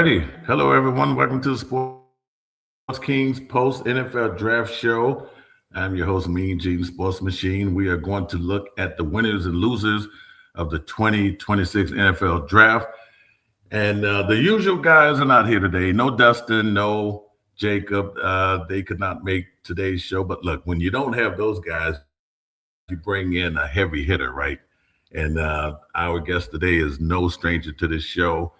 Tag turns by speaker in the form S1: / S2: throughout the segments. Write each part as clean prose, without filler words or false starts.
S1: righty. Hello, everyone. Welcome to the Sports Kings post NFL draft show. I'm your host, Mean Gene Sports Machine. We are going to look at the winners and losers of the 2026 NFL draft. And the usual guys are not here today. No Dustin, no Jacob. They could not make today's show. But look, when you don't have those guys, you bring in a heavy hitter, right? And our guest today is no stranger to this show.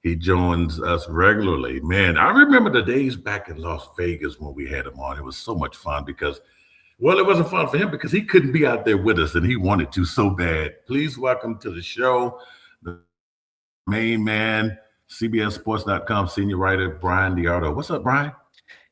S1: He joins us regularly. Man, I remember the days back in Las Vegas when we had him on. It was so much fun because, well, it wasn't fun for him because he couldn't be out there with us and he wanted to so bad. Please welcome to the show the main man, CBSSports.com senior writer, Brian Diardo. What's up, Brian?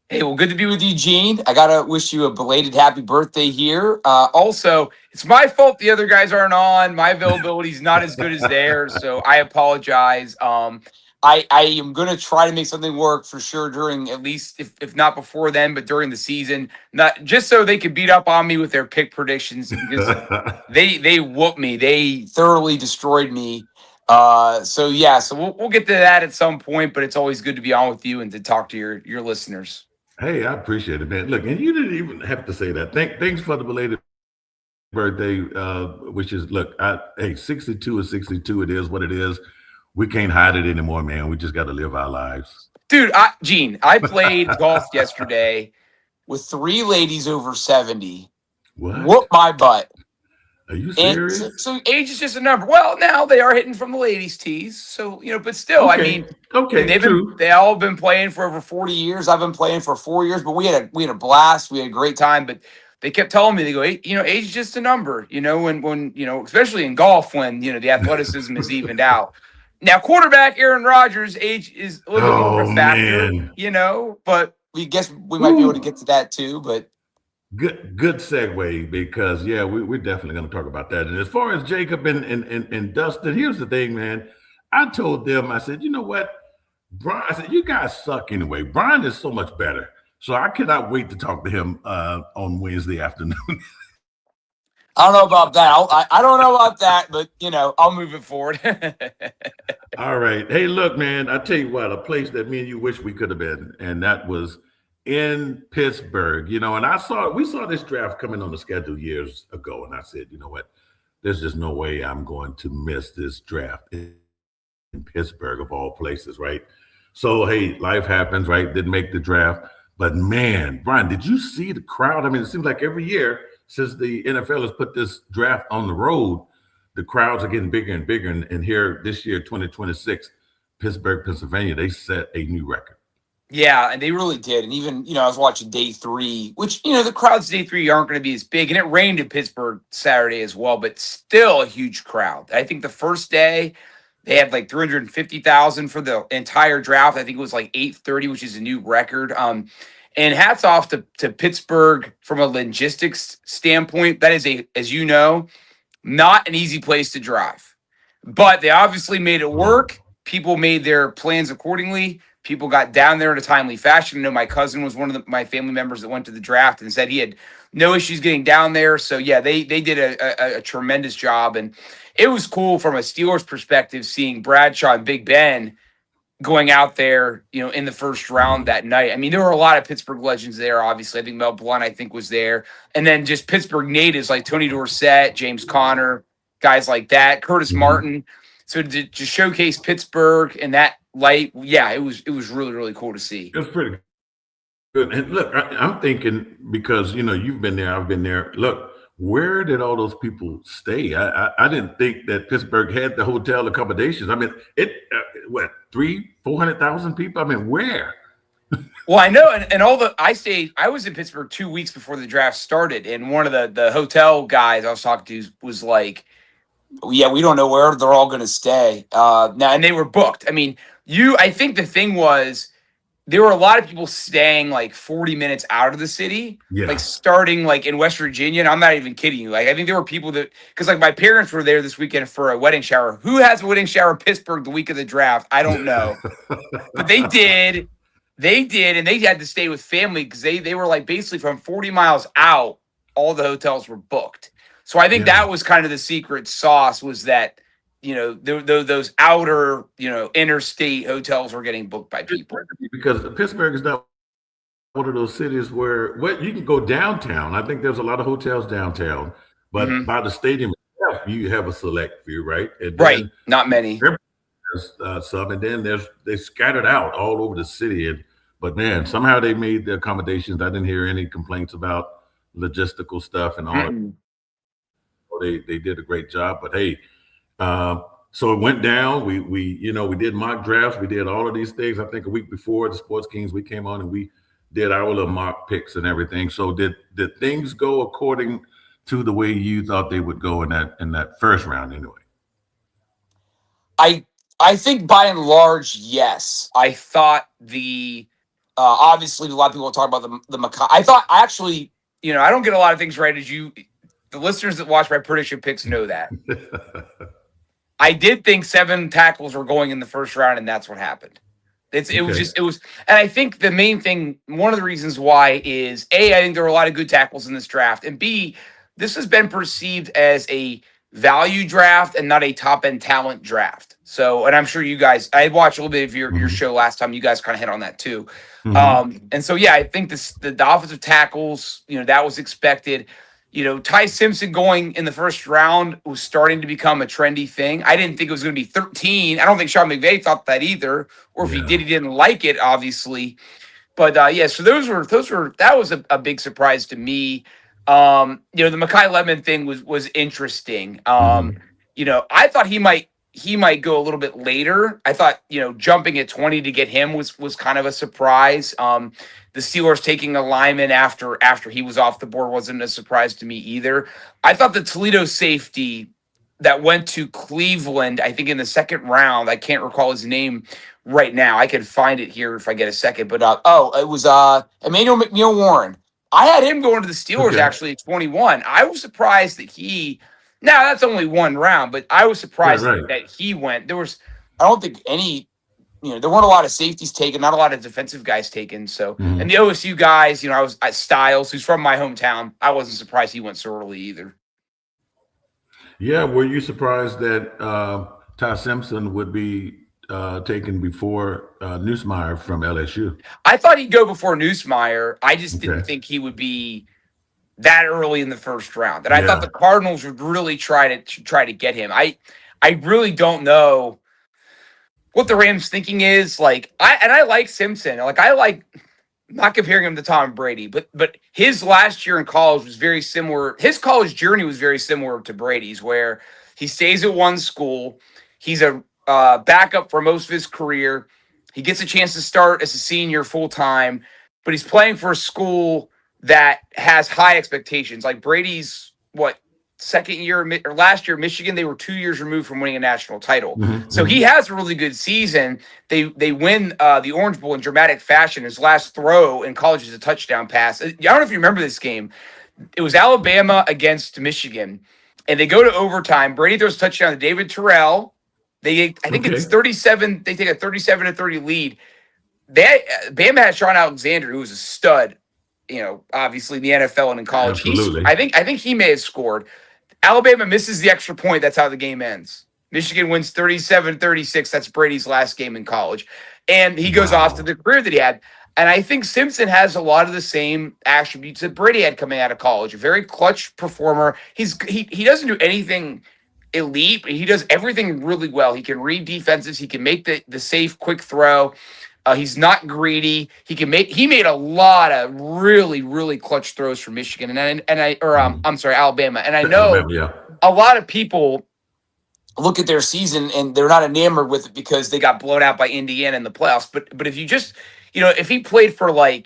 S2: Hey, well, good to be with you, Gene. I got to wish you a belated happy birthday here. Also, it's my fault the other guys aren't on. My availability is not as good as theirs, so I apologize. I am going to try to make something work for sure during, at least, if not before then, but during the season. Not just so they could beat up on me with their pick predictions because they whooped me. They thoroughly destroyed me. So we'll get to that at some point, but it's always good to be on with you and to talk to your listeners.
S1: Hey, I appreciate it, man. Look, and you didn't even have to say that. Thanks for the belated birthday, which is, look, 62 is 62. It is what it is. We can't hide it anymore, man. We just got to live our lives.
S2: Dude, Gene, I played golf yesterday with 3 ladies over 70.
S1: What?
S2: Whoop my butt.
S1: Are you serious?
S2: So age is just a number. Well, now they are hitting from the ladies' tees. So, but still,
S1: okay.
S2: They all been playing for over 40 years. I've been playing for 4 years, but we had a blast. We had a great time, but they kept telling me, they go, hey, age is just a number, when especially in golf, when, the athleticism is evened out. Now, quarterback Aaron Rodgers' age is a little bit more of a factor,
S1: man.
S2: But we guess we might be able to get to that too, but.
S1: Good segue because we're definitely going to talk about that. And as far as Jacob and Dustin, here's the thing, man. I told them, I said, you know what, Brian? I said, you guys suck anyway. Brian is so much better, so I cannot wait to talk to him on Wednesday afternoon.
S2: I don't know about that. I don't know about that, but I'll move it forward.
S1: All right. Hey, look, man. I tell you what, a place that me and you wish we could have been, and that was in Pittsburgh, and we saw this draft coming on the schedule years ago, and I said, you know what, there's just no way I'm going to miss this draft in Pittsburgh of all places, right? So, hey, life happens, right? Didn't make the draft, but man, Brian, did you see the crowd? I mean, it seems like every year since the NFL has put this draft on the road, the crowds are getting bigger and bigger, and here this year, 2026, Pittsburgh, Pennsylvania, they set a new record.
S2: Yeah, and they really did. And even, I was watching day 3, which, the crowds day 3 aren't going to be as big. And it rained in Pittsburgh Saturday as well, but still a huge crowd. I think the first day they had like 350,000 for the entire draft. I think it was like 830, which is a new record. And hats off to Pittsburgh from a logistics standpoint. That is as you know, not an easy place to drive. But they obviously made it work. People made their plans accordingly. People got down there in a timely fashion. I know my cousin was one of my family members that went to the draft and said he had no issues getting down there. So, they did a tremendous job. And it was cool from a Steelers perspective seeing Bradshaw and Big Ben going out there, in the first round that night. I mean, there were a lot of Pittsburgh legends there, obviously. I think Mel Blount, was there. And then just Pittsburgh natives like Tony Dorsett, James Conner, guys like that, Curtis Martin. So to showcase Pittsburgh in that light, it was really, really cool to see.
S1: It's pretty good. And look, I'm thinking because, you've been there, I've been there. Look, where did all those people stay? I didn't think that Pittsburgh had the hotel accommodations. I mean, 400,000 people? I mean, where?
S2: Well, I know, and I was in Pittsburgh 2 weeks before the draft started, and one of the hotel guys I was talking to was like, we don't know where they're all going to stay now, and they were booked. I mean, I think the thing was there were a lot of people staying like 40 minutes out of the city, like starting like in West Virginia. And I'm not even kidding you. Like, I think there were people because like my parents were there this weekend for a wedding shower. Who has a wedding shower in Pittsburgh the week of the draft? I don't know, but they did. And they had to stay with family because they were like basically from 40 miles out. All the hotels were booked. So I think that was kind of the secret sauce was that those outer, interstate hotels were getting booked by people.
S1: Because Pittsburgh is not one of those cities where you can go downtown. I think there's a lot of hotels downtown, but
S2: Mhm.
S1: by the stadium itself, you have a select few, right? And
S2: Right.
S1: then
S2: Not many.
S1: there's some, and then they scattered out all over the city. But man, somehow they made the accommodations. I didn't hear any complaints about logistical stuff and all that.
S2: Mm-mm.
S1: They did a great job. But hey, so it went down. We did mock drafts. We did all of these things. I think a week before the Sports Kings, we came on and we did our little mock picks and everything. So did things go according to the way you thought they would go in that first round anyway?
S2: I think by and large, yes. I thought obviously a lot of people talk about the Makai. I thought actually, I don't get a lot of things right, as the listeners that watch my prediction picks know that. I did think 7 tackles were going in the first round, and that's what happened. It was, and I think the main thing, one of the reasons why is A, I think there were a lot of good tackles in this draft, and B, this has been perceived as a value draft and not a top end talent draft. So, and I'm sure you guys, I watched a little bit of your show last time. You guys kind of hit on that too. And so, yeah, I think the offensive tackles, that was expected. Ty Simpson going in the first round was starting to become a trendy thing. I didn't think it was going to be 13. I don't think Sean McVay thought that either, or if he did, he didn't like it, obviously. But so that was a big surprise to me. The Mekhi Lemon thing was interesting. I thought he might go a little bit later. I thought, jumping at 20 to get him was kind of a surprise. The Steelers taking a lineman after he was off the board wasn't a surprise to me either. I thought the Toledo safety that went to Cleveland, I think in the second round, I can't recall his name right now. I can find it here if I get a second. But it was Emmanuel McNeil-Warren. I had him going to the Steelers actually at 21. I was surprised that now that's only one round, but I was surprised that he went. I don't think there weren't a lot of safeties taken, not a lot of defensive guys taken. So, and the OSU guys, I was at Styles, who's from my hometown. I wasn't surprised he went so early either.
S1: Yeah, were you surprised that Ty Simpson would be taken before Nussmeier from LSU?
S2: I thought he'd go before Nussmeier. I just didn't think he would be that early in the first round. And I thought the Cardinals would really try to get him. I really don't know what the Rams' thinking is. I like Simpson. I'm not comparing him to Tom Brady, but his last year in college was very similar. His college journey was very similar to Brady's, where he stays at one school. He's a backup for most of his career. He gets a chance to start as a senior full time, but he's playing for a school that has high expectations. Like Brady's, second year or last year, Michigan, they were 2 years removed from winning a national title. So he has a really good season. They win the Orange Bowl in dramatic fashion. His last throw in college is a touchdown pass. I don't know if you remember this game. It was Alabama against Michigan, and they go to overtime. Brady throws a touchdown to David Terrell. It's 37. They take a 37-30 lead. Bama had Sean Alexander, who was a stud, obviously in the NFL and in college.
S1: Absolutely.
S2: I think he may have scored. Alabama misses the extra point. That's how the game ends. Michigan wins 37-36. That's Brady's last game in college. And he goes off to the career that he had. And I think Simpson has a lot of the same attributes that Brady had coming out of college. A very clutch performer. He doesn't do anything elite, but he does everything really well. He can read defenses. He can make the safe, quick throw. He's not greedy. He made a lot of really, really clutch throws for Michigan Alabama. And I know a lot of people look at their season and they're not enamored with it because they got blown out by Indiana in the playoffs. But if you just, if he played for I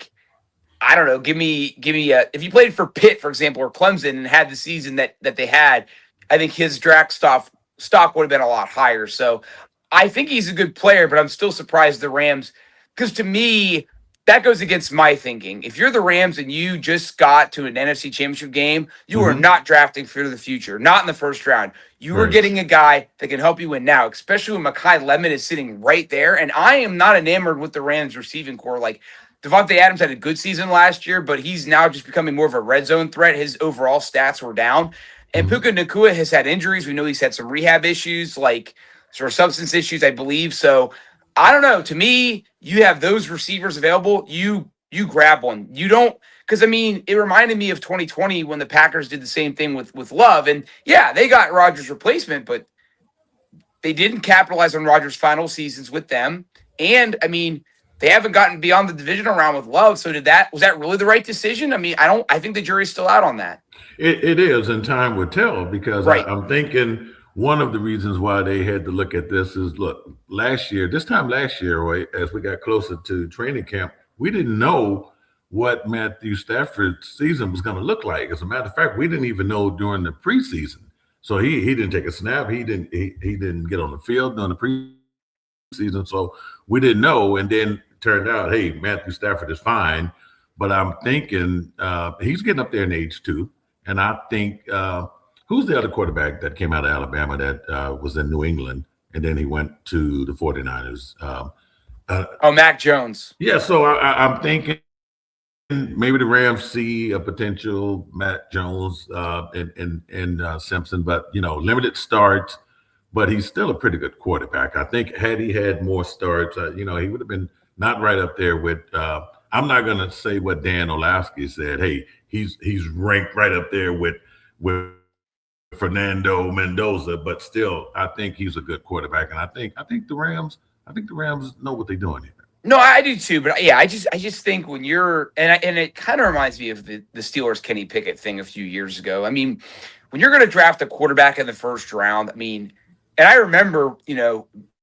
S2: don't know, if he played for Pitt, for example, or Clemson and had the season that they had, I think his draft stock would have been a lot higher. So I think he's a good player, but I'm still surprised the Rams, because to me, that goes against my thinking. If you're the Rams and you just got to an NFC Championship game, you are not drafting for the future, not in the first round. You are getting a guy that can help you win now, especially when Mekhi Lemon is sitting right there. And I am not enamored with the Rams receiving core. Devontae Adams had a good season last year, but he's now just becoming more of a red zone threat. His overall stats were down. And Puka Nacua has had injuries. We know he's had some rehab issues, like sort of substance issues, I believe. So I don't know. To me, you have those receivers available. You grab one. You don't, because I mean, it reminded me of 2020 when the Packers did the same thing with Love. And yeah, they got Rodgers' replacement, but they didn't capitalize on Rodgers' final seasons with them. And I mean, they haven't gotten beyond the divisional round with Love. So was that really the right decision? I mean, I think the jury's still out on that.
S1: It is, and time would tell, because
S2: Right.
S1: I'm thinking one of the reasons why they had to look at this is, look, this time last year, right, as we got closer to training camp, we didn't know what Matthew Stafford's season was going to look like. As a matter of fact, we didn't even know during the preseason. So he didn't take a snap. He didn't get on the field during the preseason. So we didn't know. And then turned out, hey, Matthew Stafford is fine. But I'm thinking he's getting up there in age too. And I think who's the other quarterback that came out of Alabama that was in New England, and then he went to the 49ers?
S2: Mac Jones.
S1: Yeah, so I'm thinking maybe the Rams see a potential Matt Jones and Simpson, but limited starts. But he's still a pretty good quarterback. I think had he had more starts, he would have been not right up there with. I'm not going to say what Dan Orlovsky said. Hey, he's ranked right up there with Fernando Mendoza, but still, I think he's a good quarterback, and I think the Rams know what they're doing here.
S2: No, I do too, but yeah, I just think when you're and it kind of reminds me of the Steelers Kenny Pickett thing a few years ago. I mean, when you're going to draft a quarterback in the first round, I mean, and I remember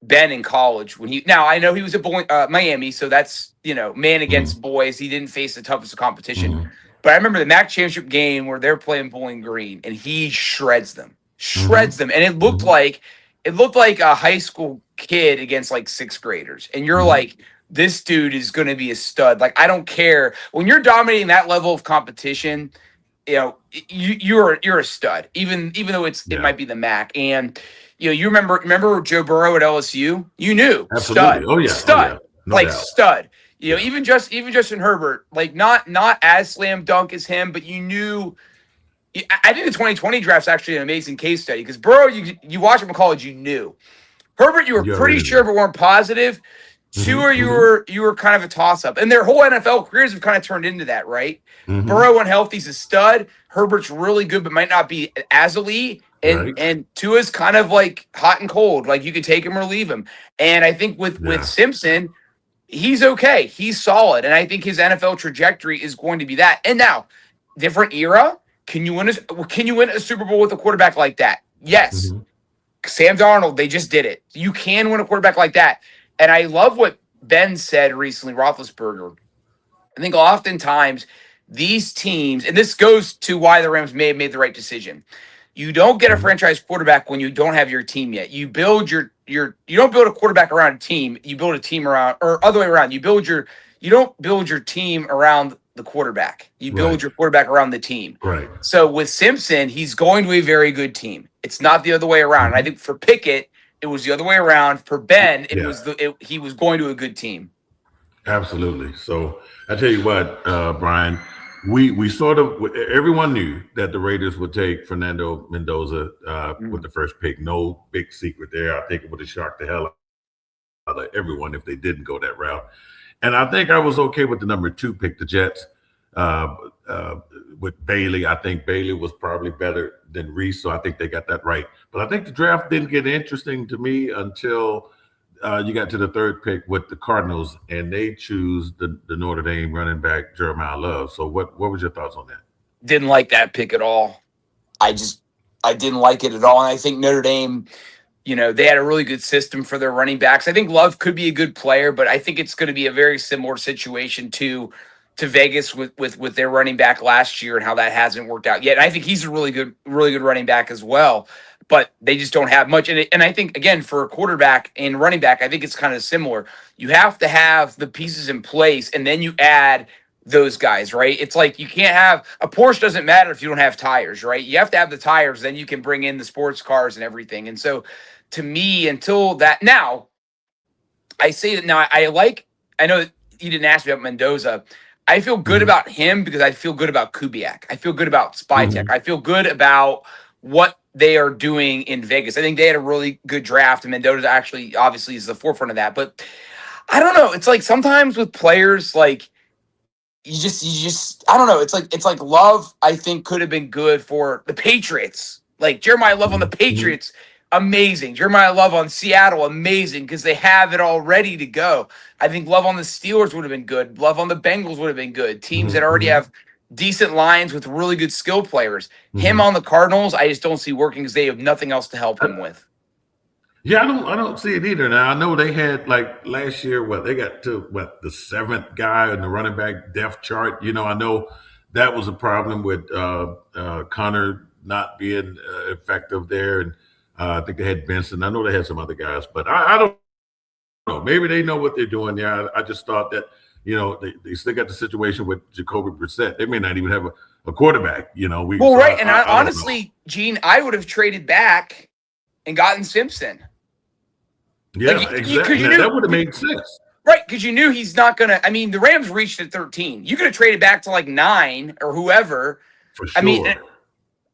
S2: Ben in college when I know he was at Miami, so that's man against boys. He didn't face the toughest competition.
S1: Mm-hmm.
S2: But I remember the MAC championship game where they're playing Bowling Green, and he shreds them, and it looked like a high school kid against like sixth graders, and you're like, this dude is going to be a stud. Like, I don't care when you're dominating that level of competition. You're a stud, even though it might be the MAC. And you remember Joe Burrow at LSU. You knew
S1: absolutely.
S2: Stud.
S1: Oh yeah,
S2: stud.
S1: No
S2: like
S1: doubt.
S2: Stud. Even Justin Herbert, like not as slam dunk as him, but you knew. I think the 2020 draft's actually an amazing case study because Burrow, you watch him in college, you knew. Herbert, you were pretty sure, but weren't positive. Tua, you were kind of a toss up, and their whole NFL careers have kind of turned into that, right? Burrow, when healthy's a stud. Herbert's really good, but might not be as elite. And Tua's kind of like hot and cold, like you can take him or leave him. And I think with Simpson, he's okay, he's solid, and I think his NFL trajectory is going to be that. And now, different era. Can you win a Super Bowl with a quarterback like that? Yes. Sam Darnold, they just did it. You can win a quarterback like that. And I love what Ben said recently, Roethlisberger. I think oftentimes these teams, and this goes to why the Rams may have made the right decision. You don't get a franchise quarterback when you don't have your team yet. You build you don't build a quarterback around a team. You build a team around, or other way around. You don't build your team around the quarterback. You build your quarterback around the team.
S1: Right.
S2: So with Simpson, he's going to a very good team. It's not the other way around. And I think for Pickett, it was the other way around. For Ben, he was going to a good team.
S1: Absolutely. So I tell you what, Brian, we sort of, everyone knew that the Raiders would take Fernando Mendoza with the first pick. No big secret there. I think it would have shocked the hell out of everyone if they didn't go that route. And I think I was okay with the number 2 pick, the Jets, with Bailey. I think Bailey was probably better than Reese, so I think they got that right. But I think the draft didn't get interesting to me until you got to the 3rd pick with the Cardinals, and they choose the Notre Dame running back, Jeremiah Love. So what was your thoughts on that?
S2: Didn't like that pick at all. I didn't like it at all. And I think Notre Dame, they had a really good system for their running backs. I think Love could be a good player, but I think it's going to be a very similar situation to Vegas with their running back last year and how that hasn't worked out yet. And I think he's a really good running back as well, but they just don't have much. And I think, again, for a quarterback and running back, I think it's kind of similar. You have to have the pieces in place, and then you add those guys, right? It's like you can't have a Porsche doesn't matter if you don't have tires, right? You have to have the tires, then you can bring in the sports cars and everything. And so to me, until that, now I say that now I know that you didn't ask me about Mendoza. I feel good about him because I feel good about Kubiak. I feel good about Spytek. I feel good about what they are doing in Vegas. I think they had a really good draft, and Mendoza actually obviously is the forefront of that. But I don't know. It's like sometimes with players, like you just I don't know. It's like Love, I think, could have been good for the Patriots. Like Jeremiah Love on the
S1: Mhm.
S2: Patriots, amazing. Jeremiah Love on Seattle, amazing, because they have it all ready to go. I think Love on the Steelers would have been good. Love on the Bengals would have been good. Teams that
S1: Mhm.
S2: already
S1: Mhm.
S2: have decent lines with really good skill players. Him
S1: Mhm.
S2: on the Cardinals, I just don't see working because they have nothing else to help him with.
S1: Yeah, I don't see it either. Now I know they had like last year, they got to the seventh guy in the running back depth chart. I know that was a problem with Connor not being effective there, and I think they had Benson. I know they had some other guys, but I don't know. Maybe they know what they're doing. Yeah, I just thought that they still got the situation with Jacoby Brissett. They may not even have a quarterback.
S2: Well,
S1: So
S2: right, and
S1: I don't know.
S2: honestly, Gene, I would have traded back and gotten Simpson. Like,
S1: Yeah,
S2: because
S1: exactly.
S2: you
S1: Now,
S2: knew
S1: that would have made sense
S2: right, because you knew he's not gonna. I mean, the Rams reached at 13. You could have traded back to like 9 or whoever.
S1: for
S2: I mean,
S1: sure.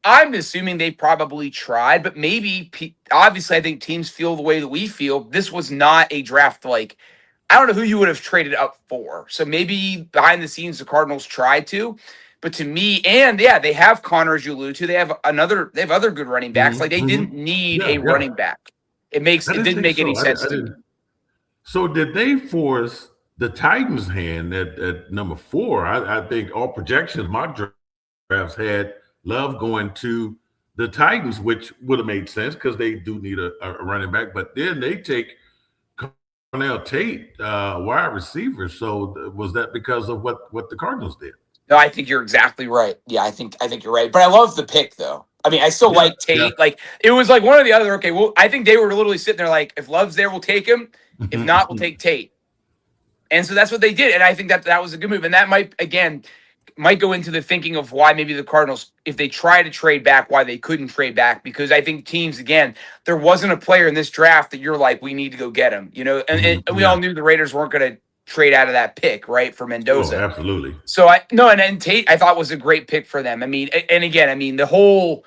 S2: I'm assuming they probably tried, but maybe obviously, I think teams feel the way that we feel. This was not a draft like I don't know who you would have traded up for. So maybe behind the scenes, the Cardinals tried to. But to me, and yeah, they have Connor, as you allude to. They have other good running backs.
S1: Hmm.
S2: Like they
S1: Hmm.
S2: didn't need
S1: Yeah,
S2: a
S1: yeah.
S2: running back.
S1: I
S2: It
S1: didn't
S2: didn't
S1: think
S2: make any
S1: so.
S2: sense
S1: I
S2: to me.
S1: didn't. So did they force the Titans' hand at number 4? I think all projections, mock drafts had Love going to the Titans, which would have made sense because they do need a running back. But then they take Cornell Tate, wide receiver. So was that because of what the Cardinals did?
S2: No, I think you're exactly right. Yeah, I think you're right. But I love the pick though. I mean, I still
S1: Yeah,
S2: like
S1: yeah.
S2: Tate. Like it was like one or the other. Okay, well, I think they were literally sitting there like, if Love's there, we'll take him. If not, we'll take Tate. And so that's what they did. And I think that was a good move. And that might go into the thinking of why maybe the Cardinals, if they try to trade back, why they couldn't trade back. Because I think teams, again, there wasn't a player in this draft that you're like, we need to go get him. And we
S1: Yeah.
S2: all knew the Raiders weren't going to trade out of that pick, right, for
S1: Oh,
S2: Mendoza.
S1: absolutely.
S2: So and Tate I thought was a great pick for them. I mean, and again, I mean the whole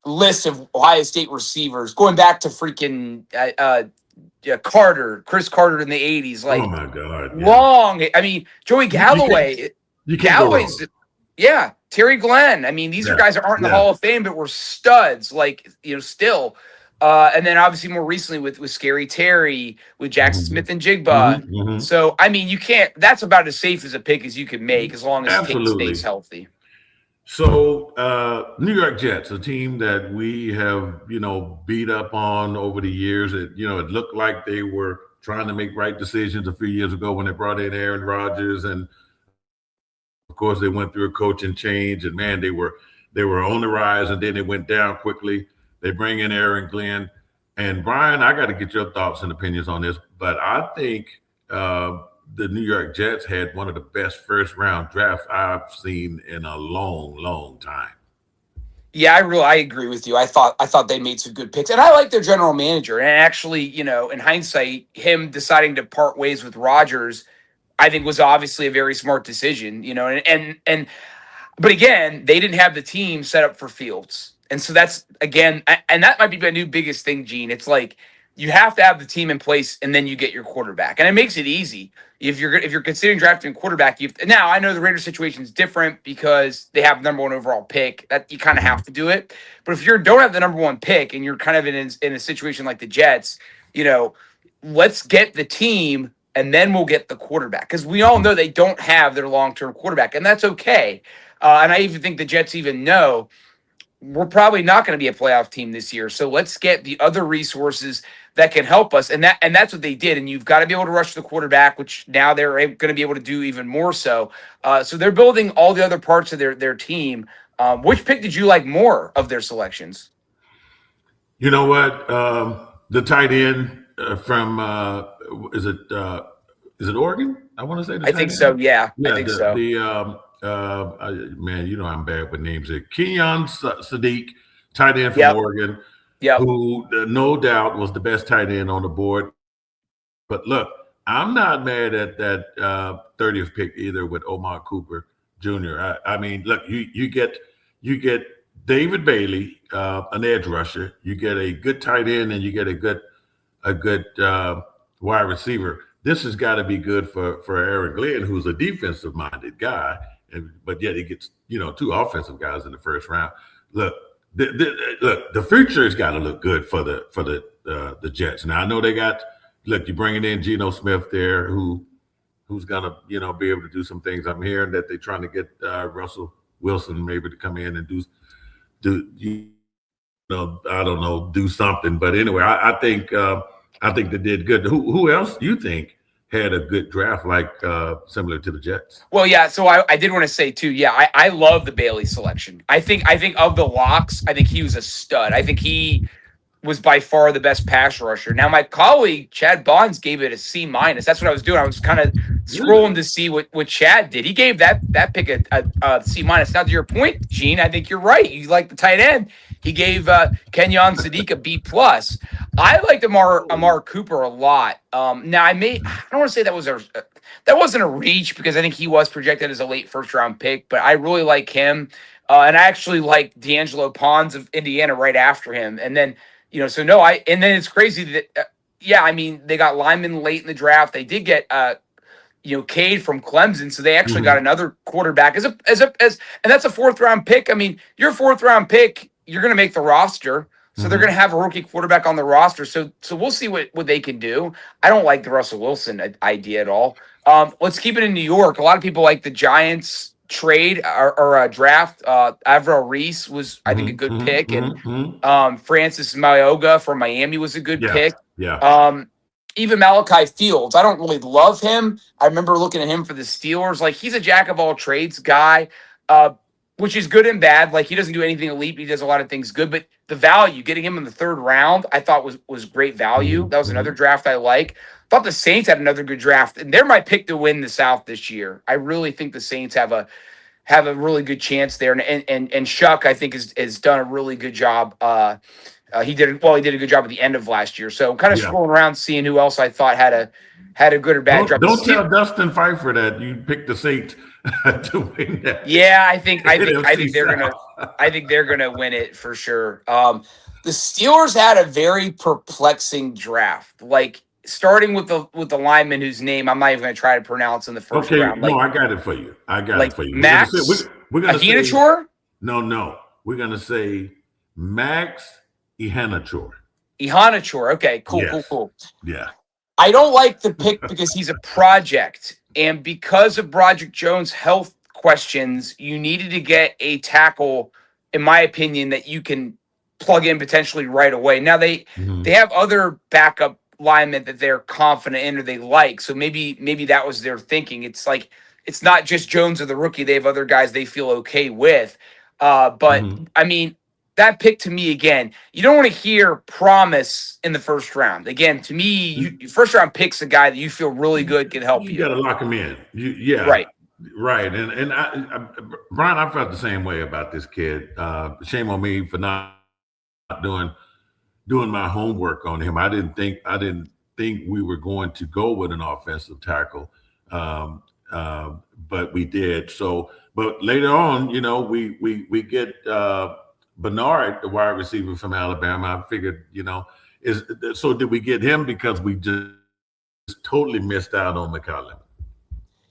S2: list of Ohio State receivers going back to freaking yeah, Chris Carter in the 80s,
S1: Oh
S2: like
S1: my God. Yeah.
S2: long. I mean, Joey
S1: You, you can't
S2: Galloway,
S1: you can't go
S2: Galloway's
S1: wrong.
S2: yeah, Terry Glenn. I mean, these are
S1: Yeah.
S2: guys that aren't in the
S1: Yeah.
S2: Hall of Fame, but were studs, like still. And then obviously more recently with Scary Terry, with Jackson
S1: Hmm.
S2: Smith and
S1: Hmm.
S2: Jigba.
S1: Hmm.
S2: So I mean, you can't. That's about as safe as a pick as you can make, as long as Tate stays
S1: Absolutely.
S2: healthy.
S1: So, New York Jets, a team that we have, beat up on over the years. It looked like they were trying to make right decisions a few years ago when they brought in Aaron Rodgers, and of course they went through a coaching change. And man, they were on the rise, and then they went down quickly. They bring in Aaron Glenn and Brian. I got to get your thoughts and opinions on this, but I think the New York Jets had one of the best first round drafts I've seen in a long, long time.
S2: Yeah, I agree with you. I thought they made some good picks, and I like their general manager. And actually, in hindsight, him deciding to part ways with Rodgers, I think was obviously a very smart decision. But again, they didn't have the team set up for Fields. And so that's again, and that might be my new biggest thing, Gene. It's like you have to have the team in place and then you get your quarterback. And it makes it easy. If you're considering drafting a quarterback, now I know the Raiders situation is different because they have the number 1 overall pick. That you kind of
S1: Mhm.
S2: have to do it. But if you don't have the number 1 pick and you're kind of in a situation like the Jets, you know, let's get the team and then we'll get the quarterback because we all know they don't have their long-term quarterback, and that's okay. And I even think the Jets even know we're probably not going to be a playoff team this year. So let's get the other resources that can help us. And that's what they did. And you've got to be able to rush the quarterback, which now they're going to be able to do even more so. So they're building all the other parts of their team. Which pick did you like more of their selections?
S1: You know what? The tight end from is it Oregon? I want to say the
S2: I
S1: tight
S2: think so.
S1: end.
S2: Yeah, I
S1: Yeah,
S2: think
S1: the
S2: so.
S1: the man, I'm bad with names here. Kenyon Sadiq, tight end from
S2: Yep.
S1: Oregon,
S2: Yep.
S1: who no doubt was the best tight end on the board. But look, I'm not mad at that 30th pick either with Omar Cooper Jr. I mean, look, you get David Bailey, an edge rusher. You get a good tight end, and you get a good wide receiver. This has got to be good for Aaron Glenn, who's a defensive minded guy, but yet he gets two offensive guys in the first round. Look, the future has got to look good for the Jets. Now I know they got. Look, you're bringing in Geno Smith there, who's gonna be able to do some things. I'm hearing that they're trying to get Russell Wilson maybe to come in and do I don't know, do something. But anyway, I think they did good. Who else do you think had a good draft similar to the Jets?
S2: Well, yeah. So I did want to say too. Yeah, I love the Bailey selection. I think of the locks, I think he was a stud. I think he was by far the best pass rusher. Now, my colleague Chad Bonds gave it a C-. That's what I was doing. I was kind of scrolling to see what Chad did. He gave that pick a C-. Now, to your point, Gene, I think you're right. You like the tight end. He gave Kenyon Sadiq a B+. I liked Amar Cooper a lot. Now, I don't want to say that wasn't a reach, because I think he was projected as a late first-round pick, but I really like him. And I actually like D'Angelo Pons of Indiana right after him. And then, and then it's crazy that, they got linemen late in the draft. They did get, Cade from Clemson. So they actually got another quarterback and that's a 4th-round pick. I mean, your 4th-round pick, you're going to make the roster. So they're going to have a rookie quarterback on the roster. So we'll see what they can do. I don't like the Russell Wilson idea at all. Let's keep it in New York. A lot of people like the Giants trade or draft. Avril Reese was, I think, a good pick, and Francis Mayoga from Miami was a good pick.
S1: Yeah.
S2: Even Malachi Fields, I don't really love him. I remember looking at him for the Steelers. Like, he's a jack of all trades guy, which is good and bad. Like, he doesn't do anything elite, but he does a lot of things good. But the value, getting him in the 3rd round, I thought was great value. That was another draft I like. Thought the Saints had another good draft, and they're my pick to win the South this year. I really think the Saints have a really good chance there, and Shuck, I think, has done a really good job. He did a good job at the end of last year. So I'm kind of scrolling around, seeing who else I thought had a good or bad draft.
S1: Don't tell Dustin Pfeiffer that you picked the Saints to win that.
S2: Yeah, I think they're gonna win it for sure. The Steelers had a very perplexing draft. Like, starting with the lineman whose name I'm not even going to try to pronounce in the first round.
S1: No, I got it for you.
S2: Max Ihenachor?
S1: No. We're going to say Max Ihenachor.
S2: Okay, cool.
S1: Yeah.
S2: I don't like the pick because he's a project. And because of Broderick Jones' health questions, you needed to get a tackle, in my opinion, that you can plug in potentially right away. Now, they have other backup linemen that they're confident in or they like. So maybe that was their thinking. It's like, it's not just Jones or the rookie. They have other guys they feel okay with. But I mean, that pick to me, again, you don't want to hear promise in the first round. Again, to me, first round pick's a guy that you feel really good can help you.
S1: You got to lock him in. Right. And Brian, I felt the same way about this kid. Shame on me for not doing my homework on him. I didn't think we were going to go with an offensive tackle, but we did. So, but later on, we get Bernard, the wide receiver from Alabama. I figured, so did we get him because we just totally missed out on McCollum?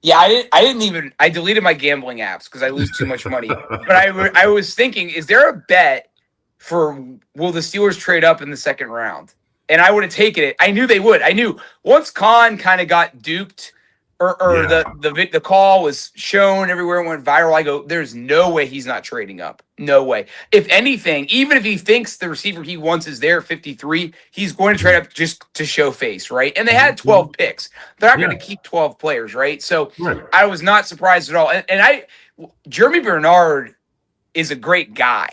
S2: Yeah, I deleted my gambling apps because I lose too much money. But I was thinking, is there a bet for will the Steelers trade up in the 2nd round? And I would have taken it. I knew they would. I knew once Khan kind of got duped the call was shown everywhere, it went viral. I go, there's no way he's not trading up. No way. If anything, even if he thinks the receiver he wants is there at 53, he's going to trade up just to show face, right? And they had 12 picks. They're not going to keep 12 players, right? So I was not surprised at all. And Jeremy Bernard is a great guy.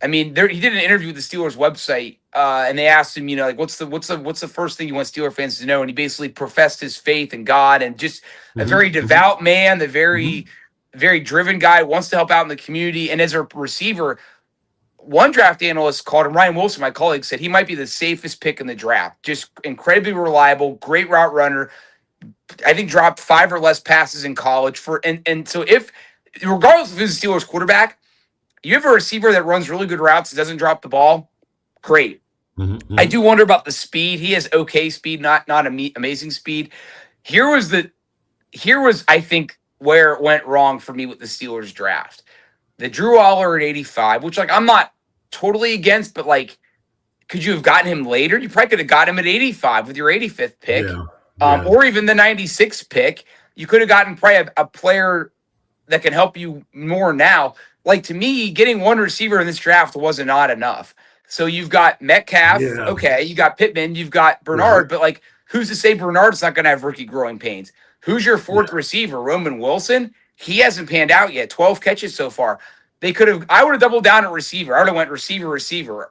S2: I mean, he did an interview with the Steelers website, and they asked him, what's the first thing you want Steeler fans to know? And he basically professed his faith in God and just a very devout man, the very, very driven guy, wants to help out in the community. And as a receiver, one draft analyst called him, Ryan Wilson, my colleague, said he might be the safest pick in the draft. Just incredibly reliable, great route runner. I think dropped 5 or less passes in college and so regardless of who's the Steelers quarterback, You have a receiver that runs really good routes, doesn't drop the ball. Great.
S1: Mm-hmm.
S2: I do wonder about the speed. He has okay speed, not amazing speed. Here was I think where it went wrong for me with the Steelers draft. The Drew Aller at 85, which like I'm not totally against, but like, could you have gotten him later? You probably could have got him at 85 with your 85th pick,
S1: Yeah.
S2: or even the 96th pick. You could have gotten probably a player that can help you more now. Like to me, getting one receiver in this draft wasn't not enough. So you've got Metcalf,
S1: Yeah.
S2: okay, you got Pittman, you've got Bernard,
S1: Right.
S2: but like, who's to say Bernard's not going to have rookie growing pains? Who's your fourth receiver? Roman Wilson? He hasn't panned out yet. 12 catches so far. They could have. I would have doubled down at receiver. I would have went receiver,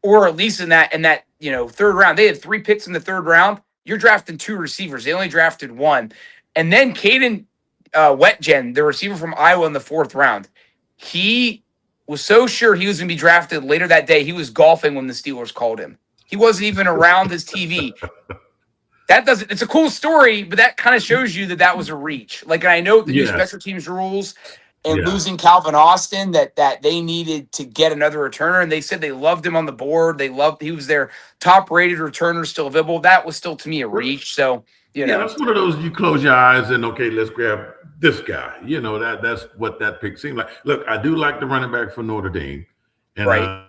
S2: or at least in that third round. They had 3 picks in the third round. You're drafting 2 receivers. They only drafted 1, and then Caden Wetjen, the receiver from Iowa in the 4th round. He was so sure he was going to be drafted later that day. He was golfing when the Steelers called him. He wasn't even around his TV. It's a cool story, but that kind of shows you that was a reach. Like, and I know the new special teams rules and losing Calvin Austin that they needed to get another returner. And they said they loved him on the board. He was their top rated returner still available. That was still to me a reach. So,
S1: that's one of those, you close your eyes and okay, let's grab this guy. That's what that pick seemed like. Look, I do like the running back for Notre Dame, and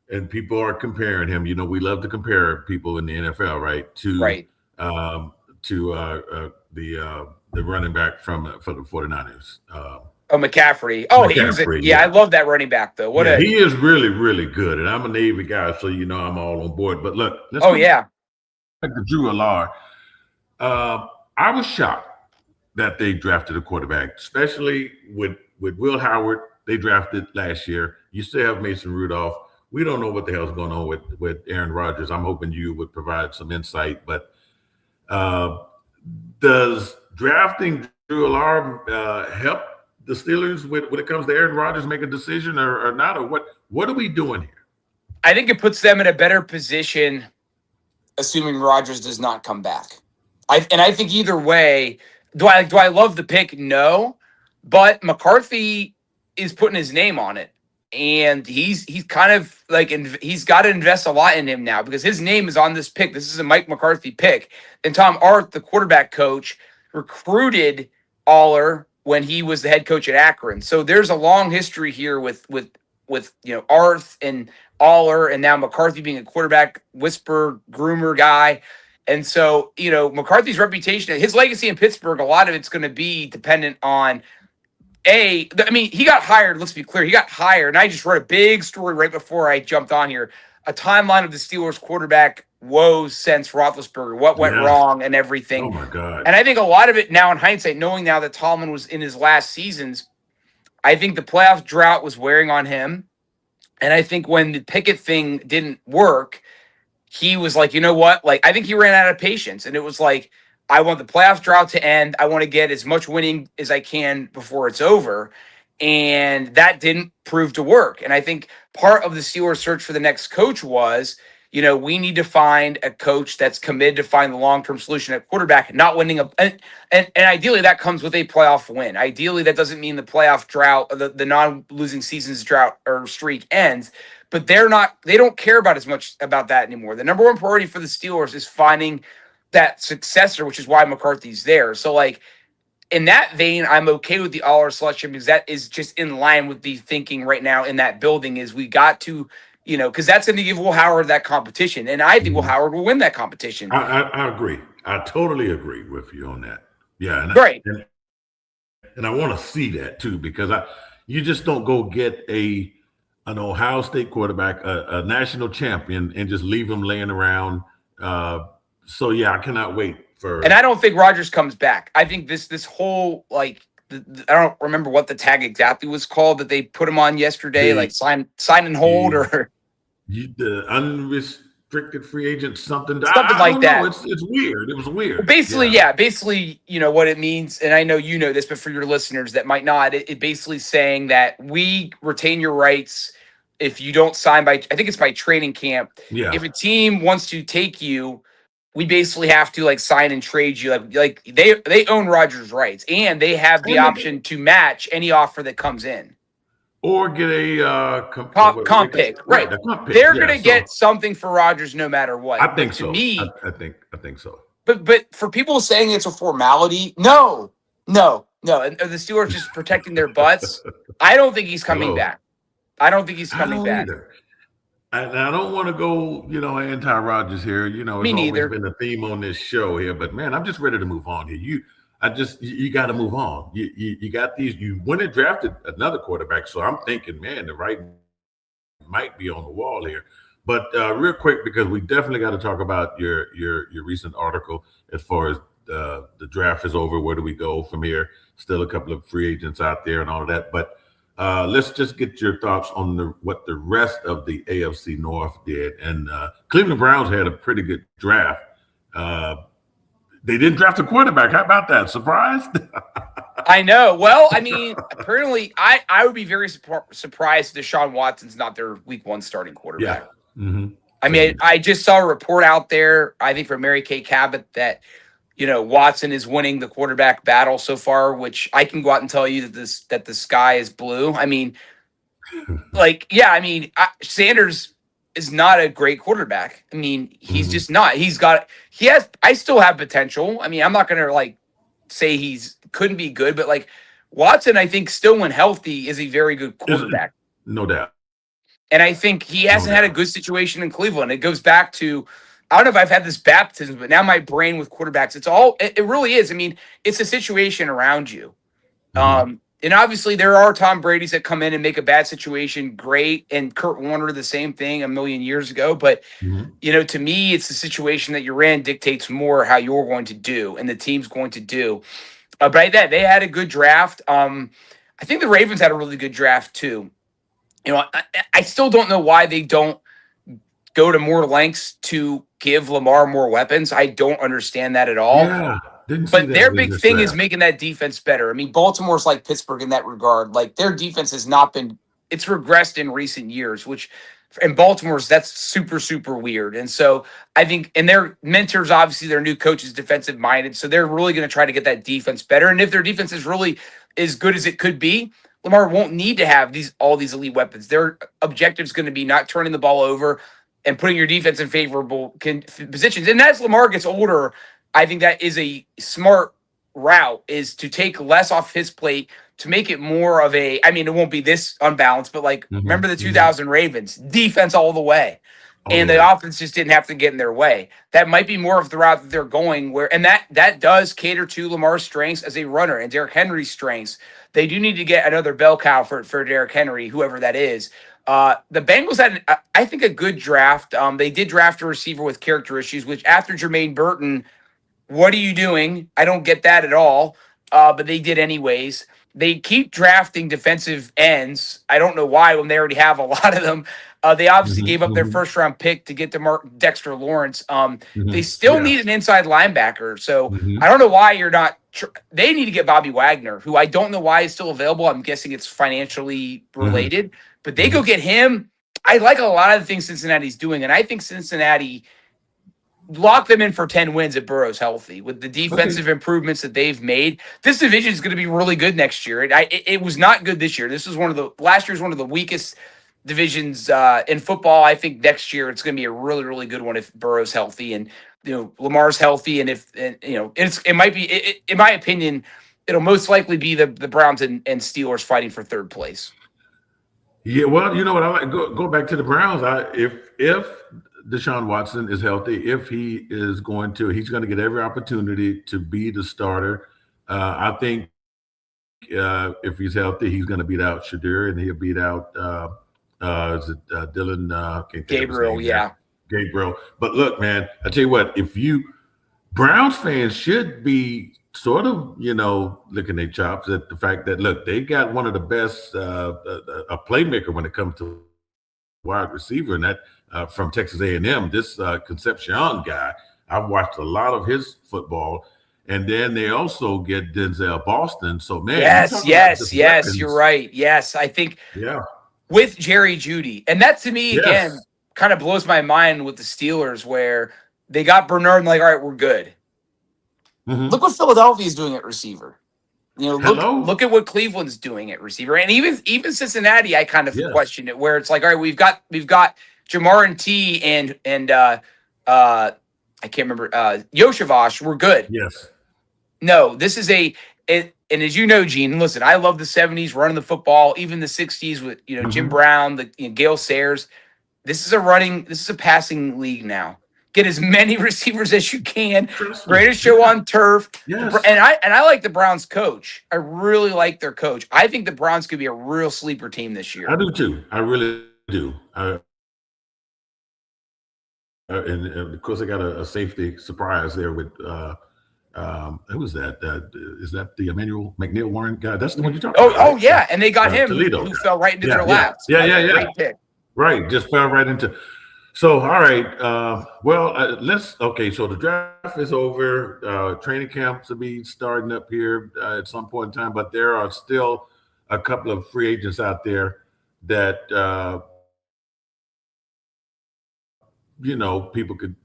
S1: and people are comparing him. We love to compare people in the NFL, right? The running back for the 49ers.
S2: McCaffrey.
S1: McCaffrey,
S2: I love that running back though.
S1: He is really, really good, and I'm a Navy guy, so I'm all on board. But look, let's back to Drew Aller. I was shocked that they drafted a quarterback, especially with Will Howard. They drafted last year. You still have Mason Rudolph. We don't know what the hell's going on with Aaron Rodgers. I'm hoping you would provide some insight. But does drafting Drew Aller help the Steelers when it comes to Aaron Rodgers make a decision or not? Or what are we doing here?
S2: I think it puts them in a better position, assuming Rodgers does not come back. I think either way, do I love the pick? No, but McCarthy is putting his name on it, and he's kind of like he's got to invest a lot in him now because his name is on this pick. This is a Mike McCarthy pick, and Tom Arth, the quarterback coach, recruited Aller when he was the head coach at Akron. So there's a long history here with Arth and Aller, and now McCarthy being a quarterback whisper groomer guy. And so, McCarthy's reputation, his legacy in Pittsburgh, a lot of it's going to be dependent on he got hired. Let's be clear. He got hired. And I just wrote a big story right before I jumped on here, a timeline of the Steelers quarterback woes since Roethlisberger, what went wrong and everything.
S1: Oh my God.
S2: And I think a lot of it now in hindsight, knowing now that Tomlin was in his last seasons, I think the playoff drought was wearing on him. And I think when the Pickett thing didn't work, he was like, you know what? Like, I think he ran out of patience. And it was like, I want the playoff drought to end. I want to get as much winning as I can before it's over. And that didn't prove to work. And I think part of the Steelers search for the next coach was, we need to find a coach that's committed to find the long-term solution at quarterback, not winning and ideally that comes with a playoff win. Ideally, that doesn't mean the playoff drought, the non-losing seasons drought or streak ends, but they don't care about as much about that anymore. The number one priority for the Steelers is finding that successor, which is why McCarthy's there. So like, in that vein, I'm okay with the Aller selection because that is just in line with the thinking right now in that building is we got to, because that's going to give Will Howard that competition. And I think Will Howard will win that competition.
S1: I agree. I totally agree with you on that. Yeah.
S2: Right.
S1: And I want to see that too, because you just don't go get an Ohio State quarterback, a national champion, and just leave him laying around. So yeah, I cannot wait for. And
S2: I don't think Rodgers comes back. I think this whole I don't remember what the tag exactly was called that they put him on yesterday, like sign and hold or
S1: the unrestricted free agent, something
S2: like that.
S1: It's weird. It was weird.
S2: Basically, basically, what it means, and I know you know this, but for your listeners that might not, it basically saying that we retain your rights if you don't sign by, I think it's by training camp.
S1: Yeah.
S2: If a team wants to take you, we basically have to like sign and trade you. Like they own Rodgers' rights, and they have the option to match any offer that comes in.
S1: Or get a
S2: comp pick, right?
S1: A comp pick.
S2: They're gonna get something for Rodgers no matter what.
S1: I think so.
S2: Me,
S1: I think so.
S2: But for people saying it's a formality, no. And the Steelers just protecting their butts. I don't think he's coming back. I don't think he's coming back.
S1: Either. And I don't want to go, anti-Rodgers here. It's always been a theme on this show here. But man, I'm just ready to move on here. You got to move on. You got these. You went and drafted another quarterback, so I'm thinking, man, the right might be on the wall here. But real quick, because we definitely got to talk about your recent article as far as the draft is over. Where do we go from here? Still a couple of free agents out there and all of that. But let's just get your thoughts on what the rest of the AFC North did. And Cleveland Browns had a pretty good draft. They didn't draft a quarterback. How about that? Surprised?
S2: I know. Well, I mean, apparently, I would be very surprised if Deshaun Watson's not their week 1 starting quarterback.
S1: Yeah. Mm-hmm.
S2: I mean, I just saw a report out there, I think from Mary Kay Cabot, that Watson is winning the quarterback battle so far, which I can go out and tell you that the sky is blue. I mean, Sanders is not a great quarterback. I mean, he's just not. I still have potential. I mean, I'm not going to say he's couldn't be good, but Watson, I think still when healthy is a very good quarterback.
S1: No doubt.
S2: And I think he hasn't had a good situation in Cleveland. It goes back to, I don't know if I've had this baptism, but now my brain with quarterbacks, it really is. I mean, it's a situation around you.
S1: Mm-hmm.
S2: And obviously there are Tom Brady's that come in and make a bad situation great. And Kurt Warner, the same thing a million years ago. But, to me, it's the situation that you're in dictates more how you're going to do and the team's going to do. But they had a good draft. I think the Ravens had a really good draft too. I still don't know why they don't go to more lengths to give Lamar more weapons. I don't understand that at all.
S1: Yeah,
S2: but their big thing is making that defense better. I mean, Baltimore's like Pittsburgh in that regard. Their defense has not been – it's regressed in recent years, which – in Baltimore's, that's super, super weird. And so I think – and their mentors, obviously, their new coach is defensive-minded, so they're really going to try to get that defense better. And if their defense is really as good as it could be, Lamar won't need to have all these elite weapons. Their objective is going to be not turning the ball over and putting your defense in favorable positions. And as Lamar gets older, I think that is a smart route, is to take less off his plate to make it more of a, I mean, it won't be this unbalanced, but remember the 2000 Ravens, defense all the way. And the offense just didn't have to get in their way. That might be more of the route that they're going and that does cater to Lamar's strengths as a runner and Derrick Henry's strengths. They do need to get another bell cow for Derrick Henry, whoever that is. The Bengals had, I think, a good draft. They did draft a receiver with character issues, which after Jermaine Burton, what are you doing? I don't get that at all. But they did anyways. They keep drafting defensive ends. I don't know why when they already have a lot of them. They obviously gave up their first-round pick to get to Dexter Lawrence. They still need an inside linebacker. So I don't know why you're not they need to get Bobby Wagner, who I don't know why is still available. I'm guessing it's financially related. But they go get him. I like a lot of the things Cincinnati's doing, and I think Cincinnati lock them in for 10 wins if Burrow's healthy. With the defensive improvements that they've made, this division is going to be really good next year. It was not good this year. This was last year's one of the weakest divisions in football. I think next year it's going to be a really, really good one if Burrow's healthy and Lamar's healthy, and it might be. In my opinion, it'll most likely be the Browns and Steelers fighting for third place.
S1: Yeah, well, you know what? I like go back to the Browns. If Deshaun Watson is healthy, if he is he's going to get every opportunity to be the starter. I think if he's healthy, he's going to beat out Shadur and he'll beat out Dylan
S2: Gabriel. Yeah,
S1: Gabriel. But look, man, I tell you what, Browns fans should be sort of, licking their chops at the fact that, look, they got one of the best, a playmaker when it comes to wide receiver, and that from Texas A&M, this Concepcion guy. I've watched a lot of his football, and then they also get Denzel Boston. So, man,
S2: yes, you're right. Yes, I think with Jerry Jeudy, and that to me again kind of blows my mind with the Steelers, where They got Bernard and like, all right, we're good.
S1: Mhm.
S2: Look what Philadelphia is doing at receiver. You know,
S1: Hello?
S2: look at what Cleveland's doing at receiver, and even Cincinnati. I kind of
S1: Yes.
S2: question it, where it's like, all right, we've got Jamar and T and I can't remember Yoshavash. We're good.
S1: Yes.
S2: No, this is and as you know, Gene, listen, I love the 70s running the football, even the 60s with Jim
S1: Mhm.
S2: Brown, Gale Sayers. This is a passing league now. Get as many receivers as you can.
S1: Trust me.
S2: Greatest show on turf.
S1: Yes.
S2: And I like the Browns coach. I really like their coach. I think the Browns could be a real sleeper team this year.
S1: I do too. I really do. And of course, I got a safety surprise there with who was that? Is that the Emmanuel McNeil Warren guy? That's the one you're talking about.
S2: Oh yeah, and they got him
S1: Toledo
S2: who
S1: guy.
S2: fell right into their laps.
S1: Yeah.
S2: Great pick.
S1: Right, just fell right into. So, all right. Okay. So the draft is over. Training camps will be starting up here at some point in time, but there are still a couple of free agents out there that people could